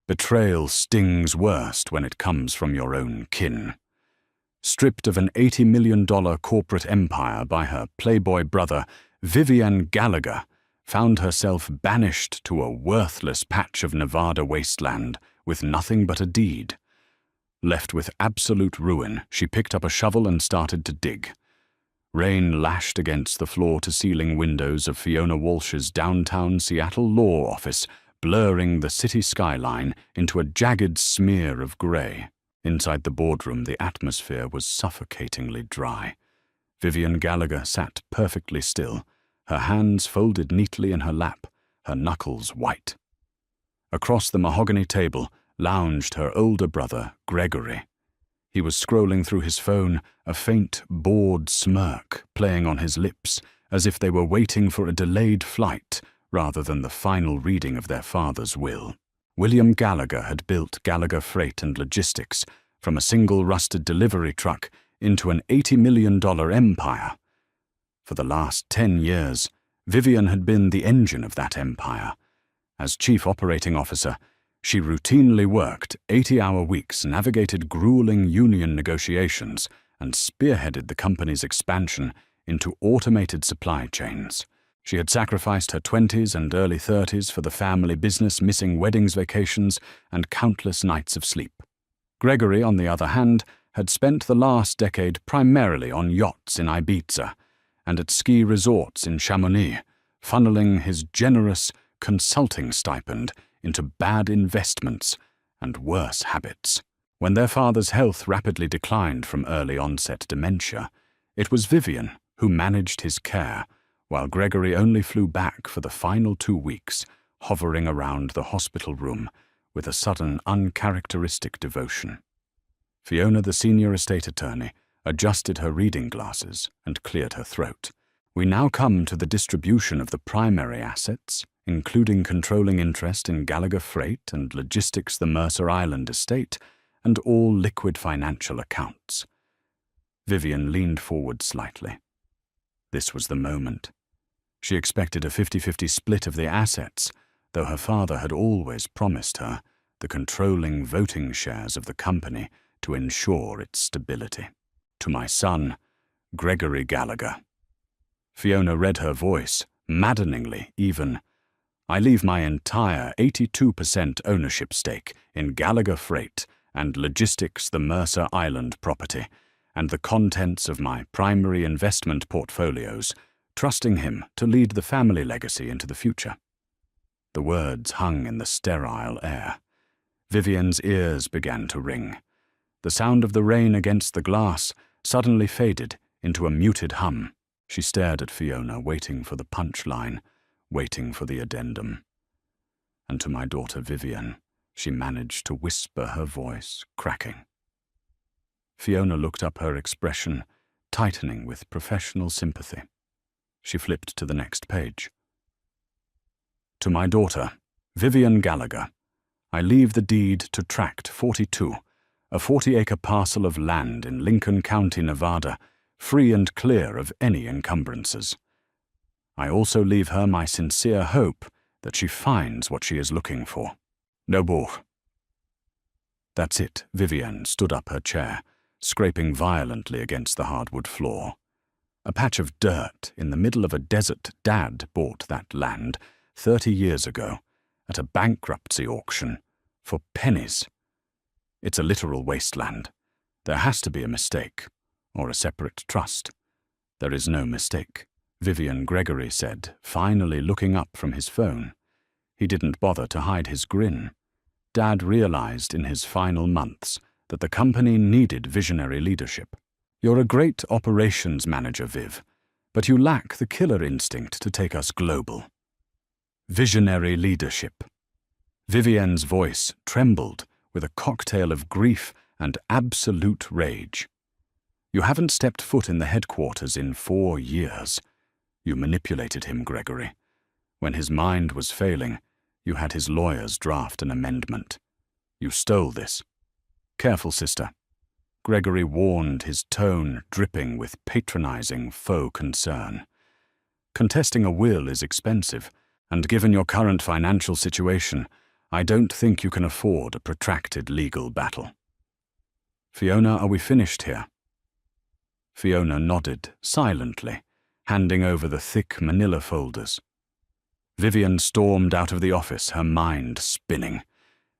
Betrayal stings worst when it comes from your own kin. Stripped of an $80 million corporate empire by her playboy brother, Vivian Gallagher found herself banished to a worthless patch of Nevada wasteland with nothing but a deed. Left with absolute ruin, she picked up a shovel and started to dig. Rain lashed against the floor-to-ceiling windows of Fiona Walsh's downtown Seattle law office, blurring the city skyline into a jagged smear of gray. Inside the boardroom, the atmosphere was suffocatingly dry. Vivian Gallagher sat perfectly still, her hands folded neatly in her lap, her knuckles white. Across the mahogany table lounged her older brother, Gregory. He was scrolling through his phone, a faint, bored smirk playing on his lips, as if they were waiting for a delayed flight rather than the final reading of their father's will. William Gallagher had built Gallagher Freight and Logistics from a single rusted delivery truck into an $80 million empire. For the last 10 years, Vivian had been the engine of that empire. As chief operating officer, she routinely worked 80-hour weeks, navigated grueling union negotiations, and spearheaded the company's expansion into automated supply chains. She had sacrificed her 20s and early 30s for the family business, missing weddings, vacations, and countless nights of sleep. Gregory, on the other hand, had spent the last decade primarily on yachts in Ibiza and at ski resorts in Chamonix, funneling his generous consulting stipend into bad investments and worse habits. When their father's health rapidly declined from early-onset dementia, it was Vivian who managed his care, while Gregory only flew back for the final 2 weeks, hovering around the hospital room with a sudden, uncharacteristic devotion. Fiona, the senior estate attorney, adjusted her reading glasses and cleared her throat. We now come to the distribution of the primary assets, including controlling interest in Gallagher Freight and Logistics, the Mercer Island estate, and all liquid financial accounts. Vivian leaned forward slightly. This was the moment. She expected a 50-50 split of the assets, though her father had always promised her the controlling voting shares of the company to ensure its stability. To my son, Gregory Gallagher. Fiona read her voice, maddeningly even. I leave my entire 82% ownership stake in Gallagher Freight and Logistics, the Mercer Island property, and the contents of my primary investment portfolios, trusting him to lead the family legacy into the future. The words hung in the sterile air. Vivian's ears began to ring. The sound of the rain against the glass suddenly faded into a muted hum. She stared at Fiona, waiting for the punchline, waiting for the addendum. And to my daughter Vivian, she managed to whisper, her voice cracking. Fiona looked up, her expression tightening with professional sympathy. She flipped to the next page. To my daughter, Vivian Gallagher, I leave the deed to Tract 42, a 40-acre parcel of land in Lincoln County, Nevada, free and clear of any encumbrances. I also leave her my sincere hope that she finds what she is looking for. No more. That's it. Vivian stood up, her chair, scraping violently against the hardwood floor. A patch of dirt in the middle of a desert. Dad bought that land 30 years ago at a bankruptcy auction for pennies. It's a literal wasteland. There has to be a mistake, or a separate trust. There is no mistake, Vivian, Gregory said, finally looking up from his phone. He didn't bother to hide his grin. Dad realized in his final months that the company needed visionary leadership. You're a great operations manager, Viv, but you lack the killer instinct to take us global. Visionary leadership. Vivian's voice trembled with a cocktail of grief and absolute rage. You haven't stepped foot in the headquarters in 4 years. You manipulated him, Gregory. When his mind was failing, you had his lawyers draft an amendment. You stole this. Careful, sister. Gregory warned, his tone dripping with patronizing faux concern. Contesting a will is expensive, and given your current financial situation, I don't think you can afford a protracted legal battle. Fiona, are we finished here? Fiona nodded, silently, handing over the thick manila folders. Vivian stormed out of the office, her mind spinning.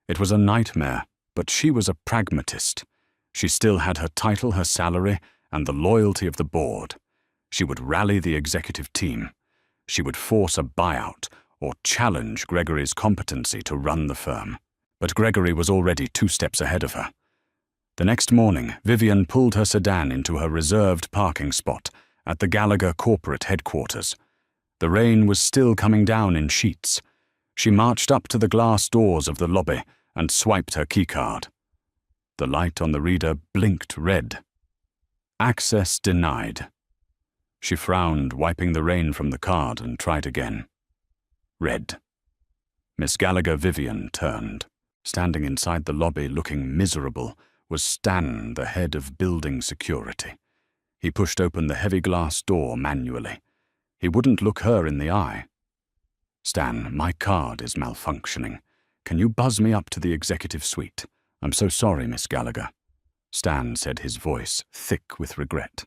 It was a nightmare, but she was a pragmatist. She still had her title, her salary, and the loyalty of the board. She would rally the executive team. She would force a buyout or challenge Gregory's competency to run the firm. But Gregory was already 2 steps ahead of her. The next morning, Vivian pulled her sedan into her reserved parking spot at the Gallagher corporate headquarters. The rain was still coming down in sheets. She marched up to the glass doors of the lobby and swiped her keycard. The light on the reader blinked red. Access denied. She frowned, wiping the rain from the card, and tried again. Red. Miss Gallagher Vivian turned. Standing inside the lobby, looking miserable, was Stan, the head of building security. He pushed open the heavy glass door manually. He wouldn't look her in the eye. Stan, my card is malfunctioning. Can you buzz me up to the executive suite? I'm so sorry, Miss Gallagher. Stan said, his voice thick with regret.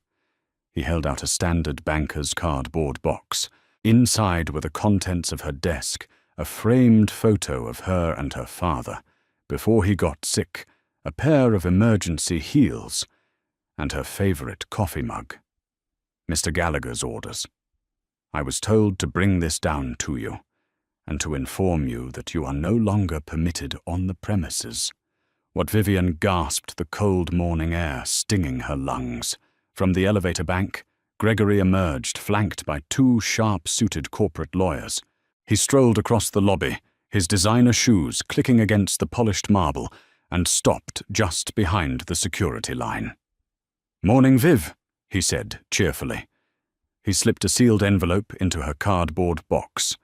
He held out a standard banker's cardboard box. Inside were the contents of her desk, a framed photo of her and her father, before he got sick, a pair of emergency heels, and her favorite coffee mug. Mr. Gallagher's orders. I was told to bring this down to you, and to inform you that you are no longer permitted on the premises. What Vivian gasped, the cold morning air stinging her lungs. From the elevator bank, Gregory emerged, flanked by 2 sharp-suited corporate lawyers. He strolled across the lobby, his designer shoes clicking against the polished marble, and stopped just behind the security line. "Morning, Viv," he said cheerfully. He slipped a sealed envelope into her cardboard box.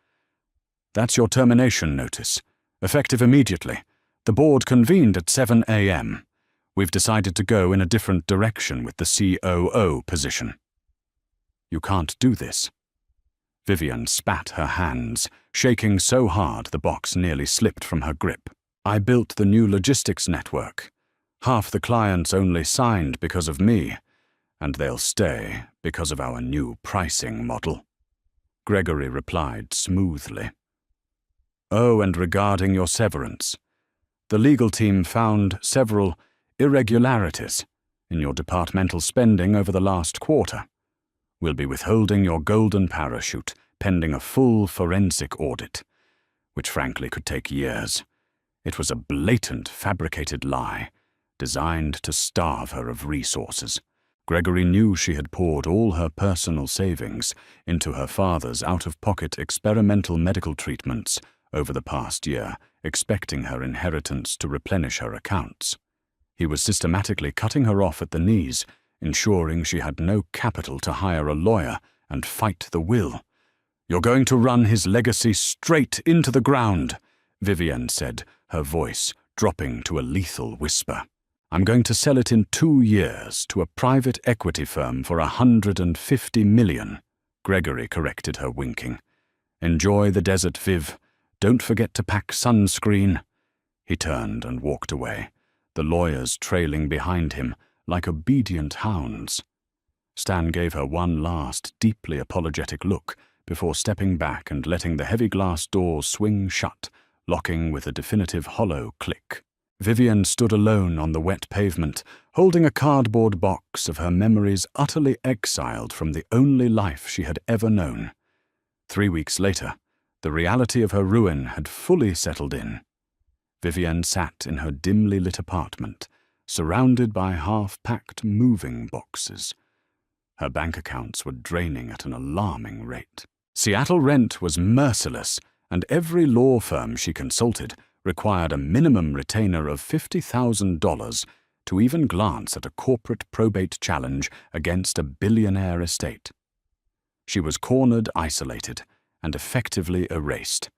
"That's your termination notice, effective immediately. The board convened at 7 a.m. We've decided to go in a different direction with the COO position." "You can't do this." Vivian spat her hands, shaking so hard the box nearly slipped from her grip. "I built the new logistics network. Half the clients only signed because of me, and they'll stay because of our new pricing model." Gregory replied smoothly. "Oh, and regarding your severance, the legal team found several irregularities in your departmental spending over the last quarter. We'll be withholding your golden parachute pending a full forensic audit, which frankly could take years. It was a blatant, fabricated lie, designed to starve her of resources." Gregory knew she had poured all her personal savings into her father's out-of-pocket experimental medical treatments over the past year, expecting her inheritance to replenish her accounts. He was systematically cutting her off at the knees, ensuring she had no capital to hire a lawyer and fight the will. "You're going to run his legacy straight into the ground," Vivian said, her voice dropping to a lethal whisper. "I'm going to sell it in 2 years to a private equity firm for $150 million, Gregory corrected her, winking. "Enjoy the desert, Viv. Don't forget to pack sunscreen." He turned and walked away, the lawyers trailing behind him like obedient hounds. Stan gave her one last, deeply apologetic look before stepping back and letting the heavy glass doors swing shut, locking with a definitive hollow click. Vivian stood alone on the wet pavement, holding a cardboard box of her memories utterly exiled from the only life she had ever known. 3 weeks later, the reality of her ruin had fully settled in. Vivian sat in her dimly lit apartment, surrounded by half-packed moving boxes. Her bank accounts were draining at an alarming rate. Seattle rent was merciless, and every law firm she consulted required a minimum retainer of $50,000 to even glance at a corporate probate challenge against a billionaire estate. She was cornered, isolated, and effectively erased.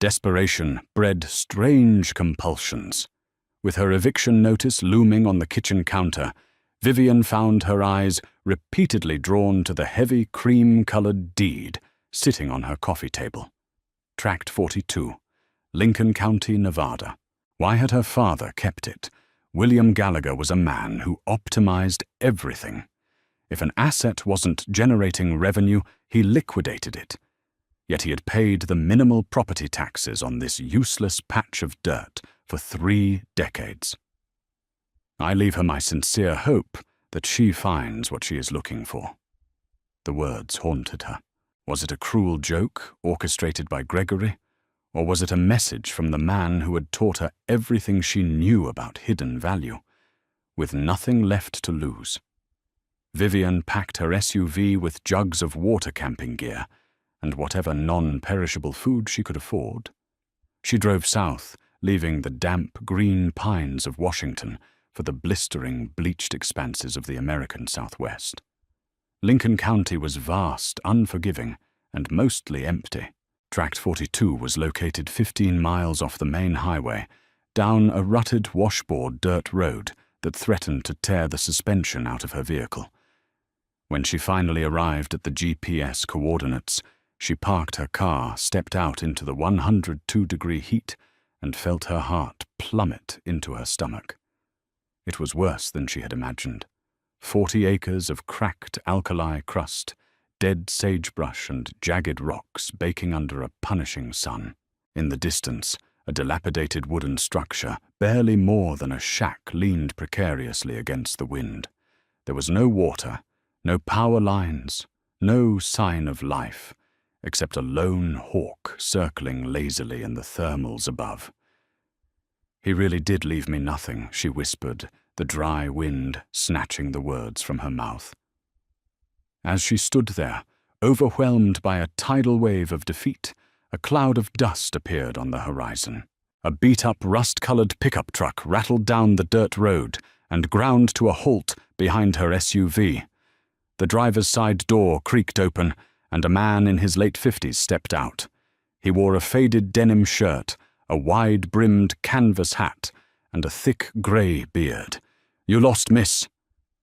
Desperation bred strange compulsions. With her eviction notice looming on the kitchen counter, Vivian found her eyes repeatedly drawn to the heavy cream-colored deed sitting on her coffee table. Tract 42. Lincoln County, Nevada. Why had her father kept it? William Gallagher was a man who optimized everything. If an asset wasn't generating revenue, he liquidated it. Yet he had paid the minimal property taxes on this useless patch of dirt for 3 decades. I leave her my sincere hope that she finds what she is looking for. The words haunted her. Was it a cruel joke orchestrated by Gregory? Or was it a message from the man who had taught her everything she knew about hidden value? With nothing left to lose, Vivian packed her SUV with jugs of water camping gear and whatever non-perishable food she could afford. She drove south, leaving the damp green pines of Washington for the blistering, bleached expanses of the American Southwest. Lincoln County was vast, unforgiving, and mostly empty. Tract 42 was located 15 miles off the main highway, down a rutted washboard dirt road that threatened to tear the suspension out of her vehicle. When she finally arrived at the GPS coordinates, she parked her car, stepped out into the 102-degree heat, and felt her heart plummet into her stomach. It was worse than she had imagined. 40 acres of cracked alkali crust, dead sagebrush and jagged rocks baking under a punishing sun. In the distance, a dilapidated wooden structure, barely more than a shack, leaned precariously against the wind. There was no water, no power lines, no sign of life, except a lone hawk circling lazily in the thermals above. "He really did leave me nothing," she whispered, the dry wind snatching the words from her mouth. As she stood there, overwhelmed by a tidal wave of defeat, a cloud of dust appeared on the horizon. A beat-up, rust-colored pickup truck rattled down the dirt road and ground to a halt behind her SUV. The driver's side door creaked open, and a man in his late 50s stepped out. He wore a faded denim shirt, a wide-brimmed canvas hat, and a thick grey beard. "You lost, miss,"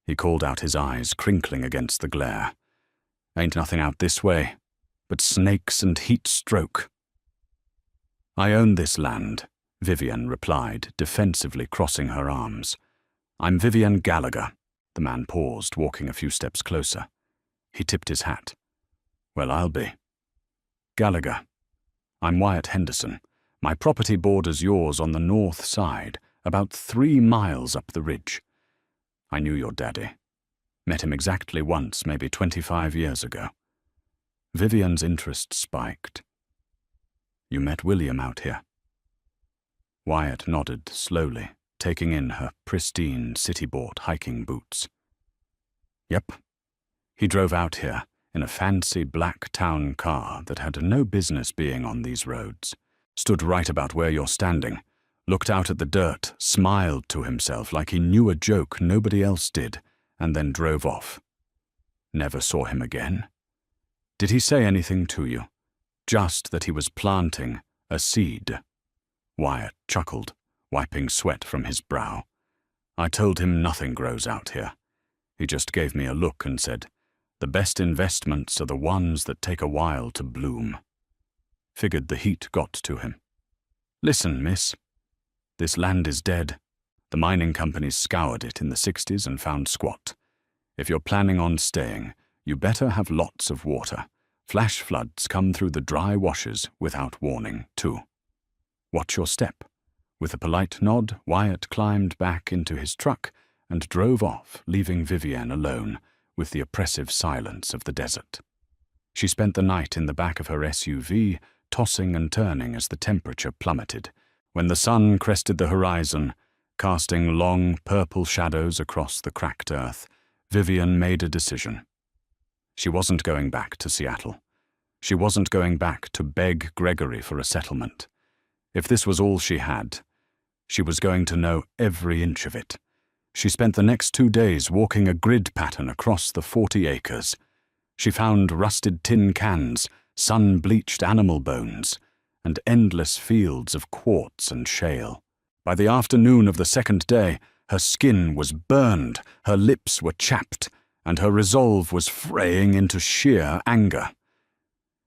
he called out, his eyes crinkling against the glare. "Ain't nothing out this way, but snakes and heat stroke." "I own this land," Vivian replied, defensively crossing her arms. "I'm Vivian Gallagher." The man paused, walking a few steps closer. He tipped his hat. "Well, I'll be." "Gallagher. I'm Wyatt Henderson. My property borders yours on the north side, about 3 miles up the ridge. I knew your daddy. Met him exactly once, maybe 25 years ago." Vivian's interest spiked. "You met William out here?" Wyatt nodded slowly, taking in her pristine, city-bought hiking boots. "Yep. He drove out here in a fancy black town car that had no business being on these roads. Stood right about where you're standing, looked out at the dirt, smiled to himself like he knew a joke nobody else did, and then drove off. Never saw him again. Did he say anything to you? Just that he was planting a seed?" Wyatt chuckled, wiping sweat from his brow. "I told him nothing grows out here. He just gave me a look and said, 'The best investments are the ones that take a while to bloom.' Figured the heat got to him. Listen, miss. This land is dead. The mining companies scoured it in the 60s and found squat. If you're planning on staying, you better have lots of water. Flash floods come through the dry washes without warning, too. Watch your step." With a polite nod, Wyatt climbed back into his truck and drove off, leaving Vivian alone with the oppressive silence of the desert. She spent the night in the back of her SUV, tossing and turning as the temperature plummeted. When the sun crested the horizon, casting long purple shadows across the cracked earth, Vivian made a decision. She wasn't going back to Seattle. She wasn't going back to beg Gregory for a settlement. If this was all she had, she was going to know every inch of it. She spent the next 2 days walking a grid pattern across the 40 acres. She found rusted tin cans, sun-bleached animal bones, and endless fields of quartz and shale. By the afternoon of the second day, her skin was burned, her lips were chapped, and her resolve was fraying into sheer anger.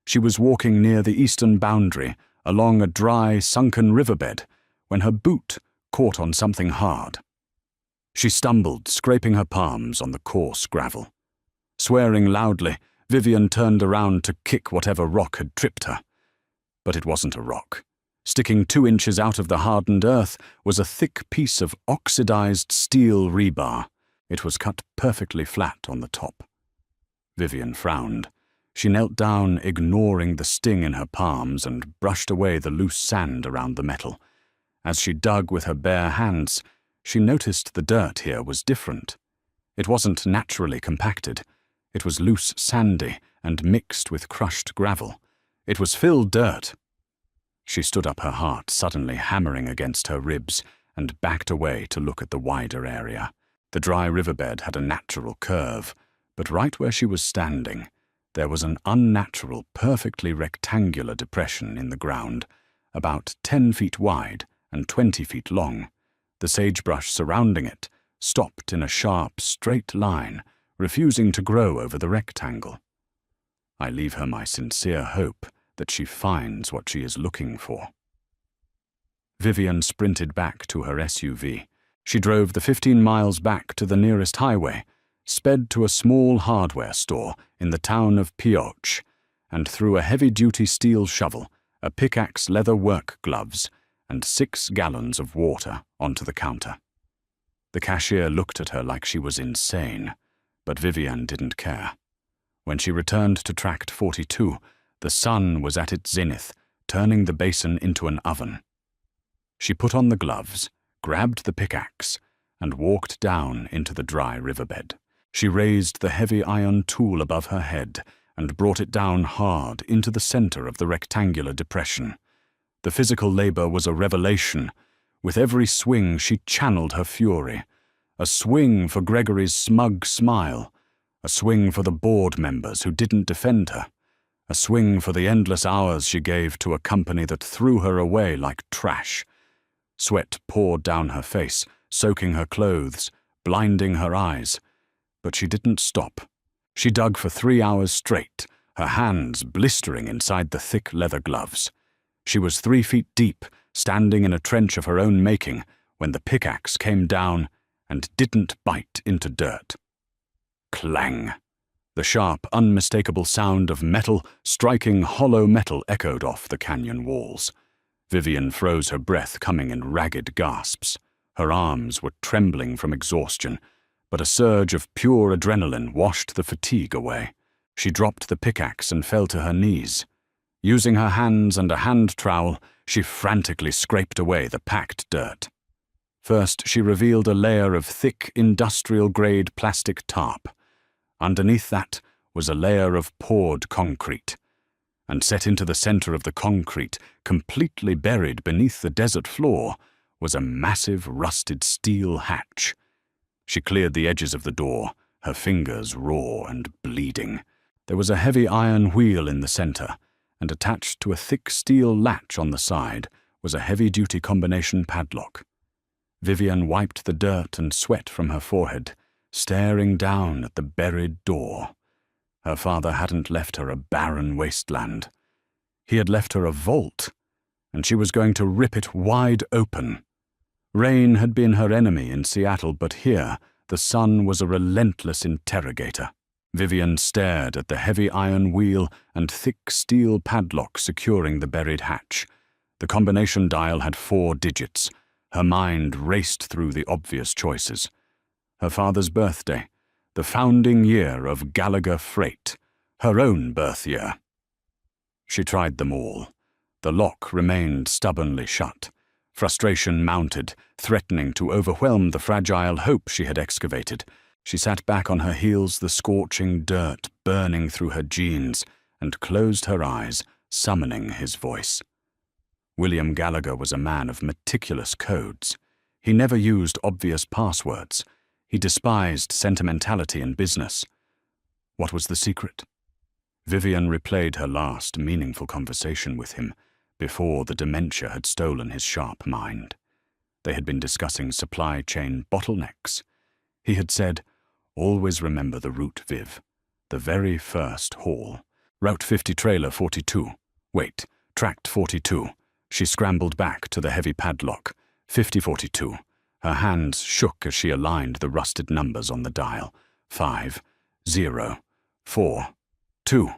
She was walking near the eastern boundary, along a dry, sunken riverbed, when her boot caught on something hard. She stumbled, scraping her palms on the coarse gravel. Swearing loudly, Vivian turned around to kick whatever rock had tripped her. But it wasn't a rock. Sticking 2 inches out of the hardened earth was a thick piece of oxidized steel rebar. It was cut perfectly flat on the top. Vivian frowned. She knelt down, ignoring the sting in her palms, and brushed away the loose sand around the metal. As she dug with her bare hands, she noticed the dirt here was different. It wasn't naturally compacted. It was loose, sandy, and mixed with crushed gravel. It was filled dirt. She stood up, her heart suddenly hammering against her ribs, and backed away to look at the wider area. The dry riverbed had a natural curve, but right where she was standing, there was an unnatural, perfectly rectangular depression in the ground, about 10 feet wide and 20 feet long. The sagebrush surrounding it stopped in a sharp, straight line, refusing to grow over the rectangle. I leave her my sincere hope that she finds what she is looking for. Vivian sprinted back to her SUV. She drove the 15 miles back to the nearest highway, sped to a small hardware store in the town of Pioche, and threw a heavy-duty steel shovel, a pickaxe, leather work gloves, and 6 gallons of water onto the counter. The cashier looked at her like she was insane, but Vivian didn't care. When she returned to Tract 42, the sun was at its zenith, turning the basin into an oven. She put on the gloves, grabbed the pickaxe, and walked down into the dry riverbed. She raised the heavy iron tool above her head and brought it down hard into the center of the rectangular depression. The physical labor was a revelation. With every swing, she channeled her fury. A swing for Gregory's smug smile. A swing for the board members who didn't defend her. A swing for the endless hours she gave to a company that threw her away like trash. Sweat poured down her face, soaking her clothes, blinding her eyes. But she didn't stop. She dug for 3 hours straight, her hands blistering inside the thick leather gloves. She was 3 feet deep, standing in a trench of her own making, when the pickaxe came down and didn't bite into dirt. Clang! The sharp, unmistakable sound of metal striking hollow metal echoed off the canyon walls. Vivian froze her breath, coming in ragged gasps. Her arms were trembling from exhaustion, but a surge of pure adrenaline washed the fatigue away. She dropped the pickaxe and fell to her knees. Using her hands and a hand trowel, she frantically scraped away the packed dirt. First, she revealed a layer of thick, industrial-grade plastic tarp. Underneath that was a layer of poured concrete. And set into the center of the concrete, completely buried beneath the desert floor, was a massive rusted steel hatch. She cleared the edges of the door, her fingers raw and bleeding. There was a heavy iron wheel in the center, and attached to a thick steel latch on the side was a heavy-duty combination padlock. Vivian wiped the dirt and sweat from her forehead, staring down at the buried door. Her father hadn't left her a barren wasteland. He had left her a vault, and she was going to rip it wide open. Rain had been her enemy in Seattle, but here the sun was a relentless interrogator. Vivian stared at the heavy iron wheel and thick steel padlock securing the buried hatch. The combination dial had 4 digits. Her mind raced through the obvious choices. Her father's birthday, the founding year of Gallagher Freight, her own birth year. She tried them all. The lock remained stubbornly shut. Frustration mounted, threatening to overwhelm the fragile hope she had excavated. She sat back on her heels, the scorching dirt burning through her jeans, and closed her eyes, summoning his voice. William Gallagher was a man of meticulous codes. He never used obvious passwords. He despised sentimentality in business. What was the secret? Vivian replayed her last meaningful conversation with him before the dementia had stolen his sharp mind. They had been discussing supply chain bottlenecks. He had said, "Always remember the route, Viv. The very first haul. Route 50 trailer 42. Wait, Tract 42. She scrambled back to the heavy padlock. 5042. Her hands shook as she aligned the rusted numbers on the dial. 5, 0, 4, 2.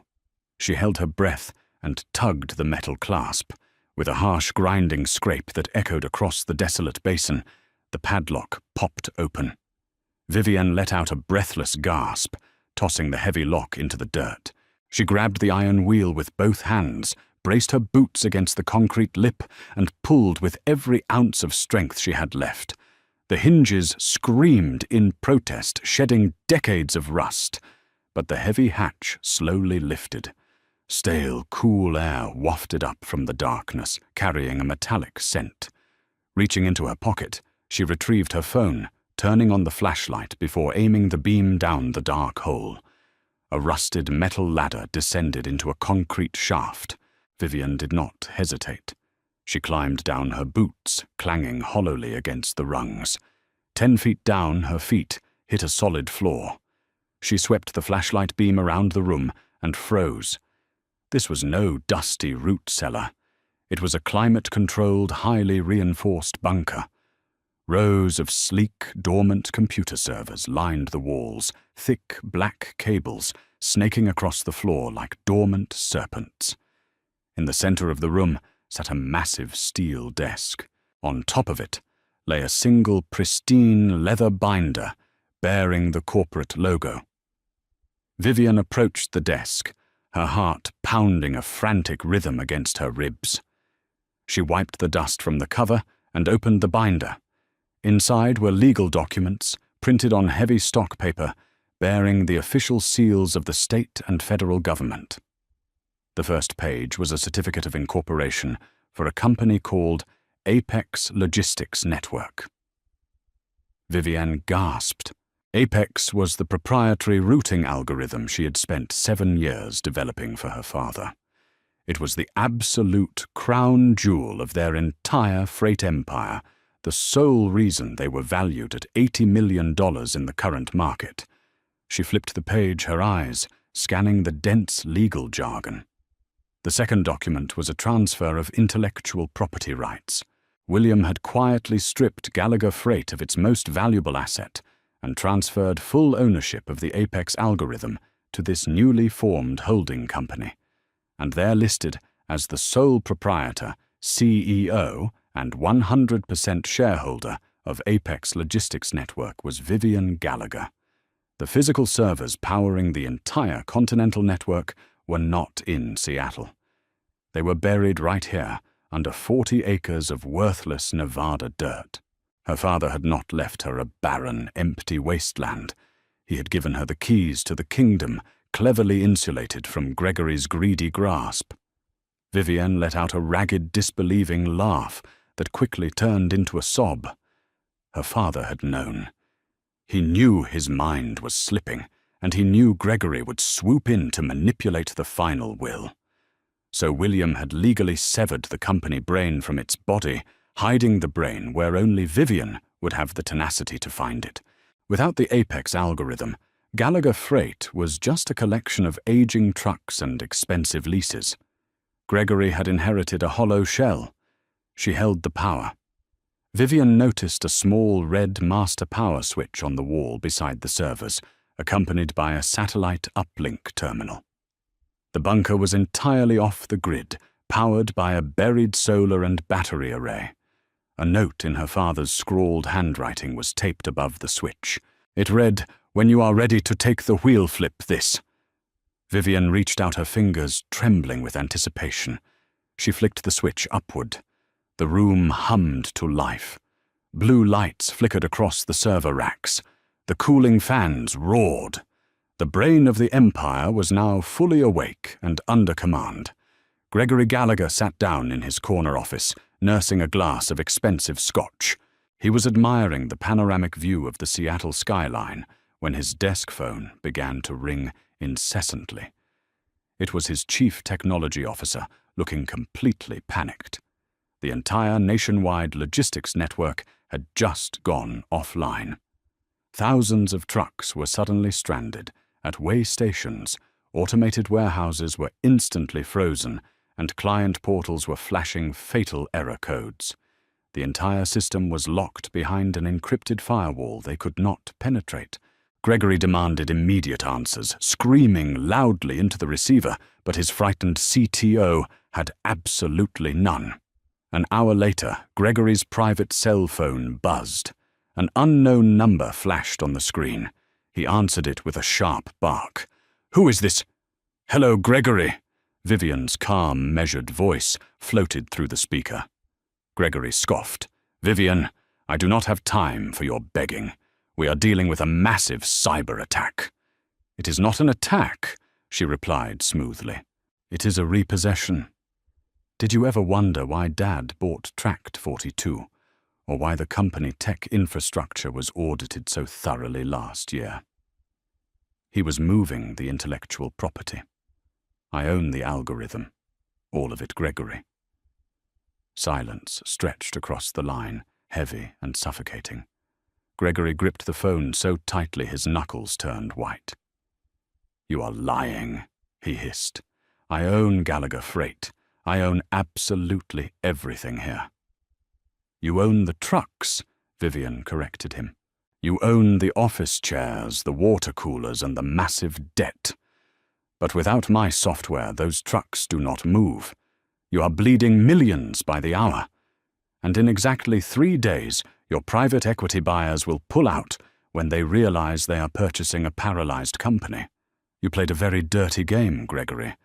She held her breath and tugged the metal clasp. With a harsh grinding scrape that echoed across the desolate basin, the padlock popped open. Vivian let out a breathless gasp, tossing the heavy lock into the dirt. She grabbed the iron wheel with both hands, braced her boots against the concrete lip, and pulled with every ounce of strength she had left. The hinges screamed in protest, shedding decades of rust, but the heavy hatch slowly lifted. Stale, cool air wafted up from the darkness, carrying a metallic scent. Reaching into her pocket, she retrieved her phone, turning on the flashlight before aiming the beam down the dark hole. A rusted metal ladder descended into a concrete shaft. Vivian did not hesitate. She climbed down her boots, clanging hollowly against the rungs. 10 feet down, her feet hit a solid floor. She swept the flashlight beam around the room and froze. This was no dusty root cellar. It was a climate-controlled, highly reinforced bunker. Rows of sleek, dormant computer servers lined the walls, thick black cables snaking across the floor like dormant serpents. In the center of the room sat a massive steel desk. On top of it lay a single pristine leather binder bearing the corporate logo. Vivian approached the desk, her heart pounding a frantic rhythm against her ribs. She wiped the dust from the cover and opened the binder. Inside were legal documents, printed on heavy stock paper, bearing the official seals of the state and federal government. The first page was a certificate of incorporation for a company called Apex Logistics Network. Vivian gasped. Apex was the proprietary routing algorithm she had spent 7 years developing for her father. It was the absolute crown jewel of their entire freight empire, the sole reason they were valued at $80 million in the current market. She flipped the page, her eyes scanning the dense legal jargon. The second document was a transfer of intellectual property rights. William had quietly stripped Gallagher Freight of its most valuable asset and transferred full ownership of the Apex algorithm to this newly formed holding company. And there listed as the sole proprietor, CEO, and 100% shareholder of Apex Logistics Network was Vivian Gallagher. The physical servers powering the entire continental network were not in Seattle. They were buried right here, under 40 acres of worthless Nevada dirt. Her father had not left her a barren, empty wasteland. He had given her the keys to the kingdom, cleverly insulated from Gregory's greedy grasp. Vivian let out a ragged, disbelieving laugh that quickly turned into a sob. Her father had known. He knew his mind was slipping, and he knew Gregory would swoop in to manipulate the final will. So William had legally severed the company brain from its body, hiding the brain where only Vivian would have the tenacity to find it. Without the Apex algorithm, Gallagher Freight was just a collection of aging trucks and expensive leases. Gregory had inherited a hollow shell. She held the power. Vivian noticed a small red master power switch on the wall beside the servers, accompanied by a satellite uplink terminal. The bunker was entirely off the grid, powered by a buried solar and battery array. A note in her father's scrawled handwriting was taped above the switch. It read, "When you are ready to take the wheel, flip this." Vivian reached out her fingers, trembling with anticipation. She flicked the switch upward. The room hummed to life. Blue lights flickered across the server racks. The cooling fans roared. The brain of the empire was now fully awake and under command. Gregory Gallagher sat down in his corner office, nursing a glass of expensive scotch. He was admiring the panoramic view of the Seattle skyline when his desk phone began to ring incessantly. It was his chief technology officer, looking completely panicked. The entire nationwide logistics network had just gone offline. Thousands of trucks were suddenly stranded. At way stations, automated warehouses were instantly frozen, and client portals were flashing fatal error codes. The entire system was locked behind an encrypted firewall they could not penetrate. Gregory demanded immediate answers, screaming loudly into the receiver, but his frightened CTO had absolutely none. An hour later, Gregory's private cell phone buzzed. An unknown number flashed on the screen. He answered it with a sharp bark. "Who is this?" "Hello, Gregory." Vivian's calm, measured voice floated through the speaker. Gregory scoffed. "Vivian, I do not have time for your begging. We are dealing with a massive cyber attack." "It is not an attack," she replied smoothly. "It is a repossession. Did you ever wonder why Dad bought Tract 42, or why the company tech infrastructure was audited so thoroughly last year? He was moving the intellectual property. I own the algorithm, all of it, Gregory." Silence stretched across the line, heavy and suffocating. Gregory gripped the phone so tightly his knuckles turned white. "You are lying," he hissed. "I own Gallagher Freight. I own absolutely everything here." "You own the trucks," Vivian corrected him. "You own the office chairs, the water coolers, and the massive debt. But without my software, those trucks do not move. You are bleeding millions by the hour. And in exactly 3 days, your private equity buyers will pull out when they realize they are purchasing a paralyzed company. You played a very dirty game, Gregory,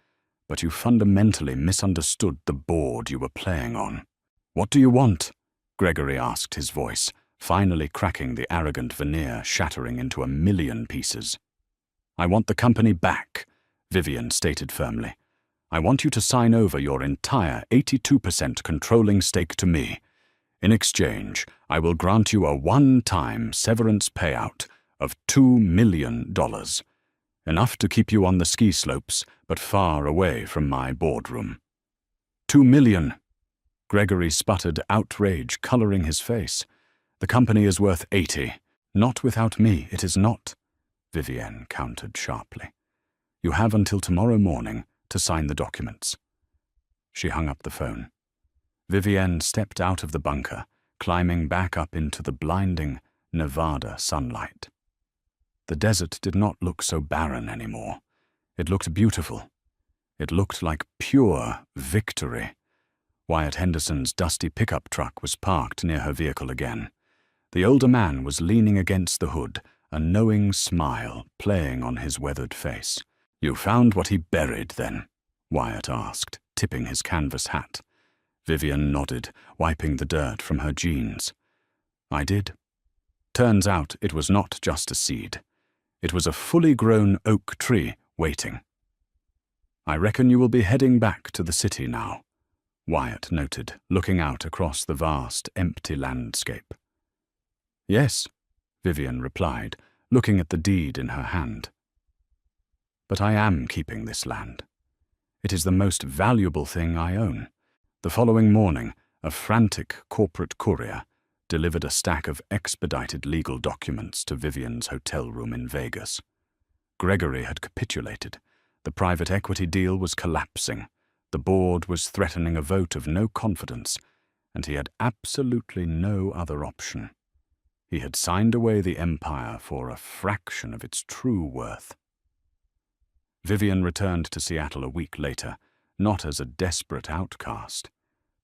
but you fundamentally misunderstood the board you were playing on." "What do you want?" Gregory asked, his voice finally cracking the arrogant veneer, shattering into a million pieces. "I want the company back," Vivian stated firmly. "I want you to sign over your entire 82% controlling stake to me. In exchange, I will grant you a one-time severance payout of $2 million. Enough to keep you on the ski slopes, but far away from my boardroom." $2 million. Gregory sputtered, outrage coloring his face. "The company is worth 80. Not without me, it is not," Vivian countered sharply. "You have until tomorrow morning to sign the documents." She hung up the phone. Vivian stepped out of the bunker, climbing back up into the blinding Nevada sunlight. The desert did not look so barren anymore. It looked beautiful. It looked like pure victory. Wyatt Henderson's dusty pickup truck was parked near her vehicle again. The older man was leaning against the hood, a knowing smile playing on his weathered face. "You found what he buried, then?" Wyatt asked, tipping his canvas hat. Vivian nodded, wiping the dirt from her jeans. "I did. Turns out it was not just a seed. It was a fully grown oak tree waiting." "I reckon you will be heading back to the city now," Wyatt noted, looking out across the vast, empty landscape. "Yes," Vivian replied, looking at the deed in her hand. "But I am keeping this land. It is the most valuable thing I own." The following morning, a frantic corporate courier delivered a stack of expedited legal documents to Vivian's hotel room in Vegas. Gregory had capitulated. The private equity deal was collapsing. The board was threatening a vote of no confidence, and he had absolutely no other option. He had signed away the empire for a fraction of its true worth. Vivian returned to Seattle a week later, not as a desperate outcast,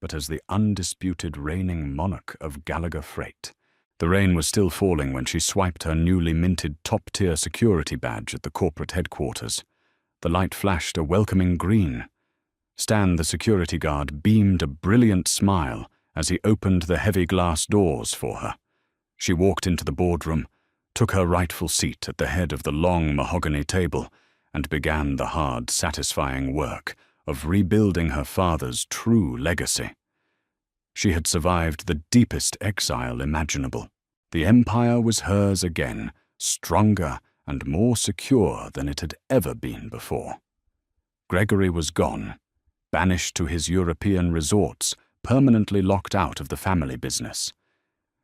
but as the undisputed reigning monarch of Gallagher Freight. The rain was still falling when she swiped her newly minted top-tier security badge at the corporate headquarters. The light flashed a welcoming green. Stan, the security guard, beamed a brilliant smile as he opened the heavy glass doors for her. She walked into the boardroom, took her rightful seat at the head of the long mahogany table, and began the hard, satisfying work of rebuilding her father's true legacy. She had survived the deepest exile imaginable. The empire was hers again, stronger and more secure than it had ever been before. Gregory was gone, banished to his European resorts, permanently locked out of the family business.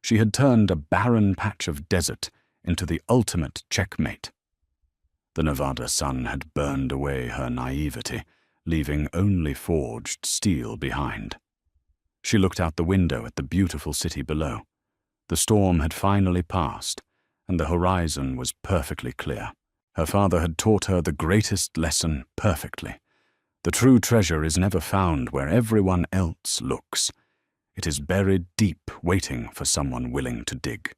She had turned a barren patch of desert into the ultimate checkmate. The Nevada sun had burned away her naivety, leaving only forged steel behind. She looked out the window at the beautiful city below. The storm had finally passed, and the horizon was perfectly clear. Her father had taught her the greatest lesson perfectly. The true treasure is never found where everyone else looks. It is buried deep, waiting for someone willing to dig.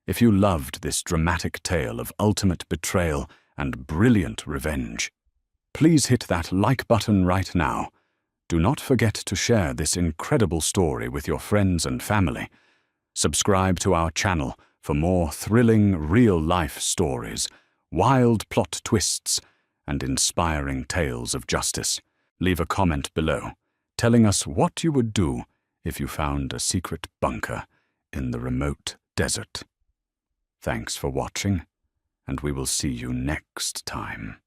If you loved this dramatic tale of ultimate betrayal and brilliant revenge, please hit that like button right now. Do not forget to share this incredible story with your friends and family. Subscribe to our channel for more thrilling real-life stories, wild plot twists, and inspiring tales of justice. Leave a comment below, telling us what you would do if you found a secret bunker in the remote desert. Thanks for watching, and we will see you next time.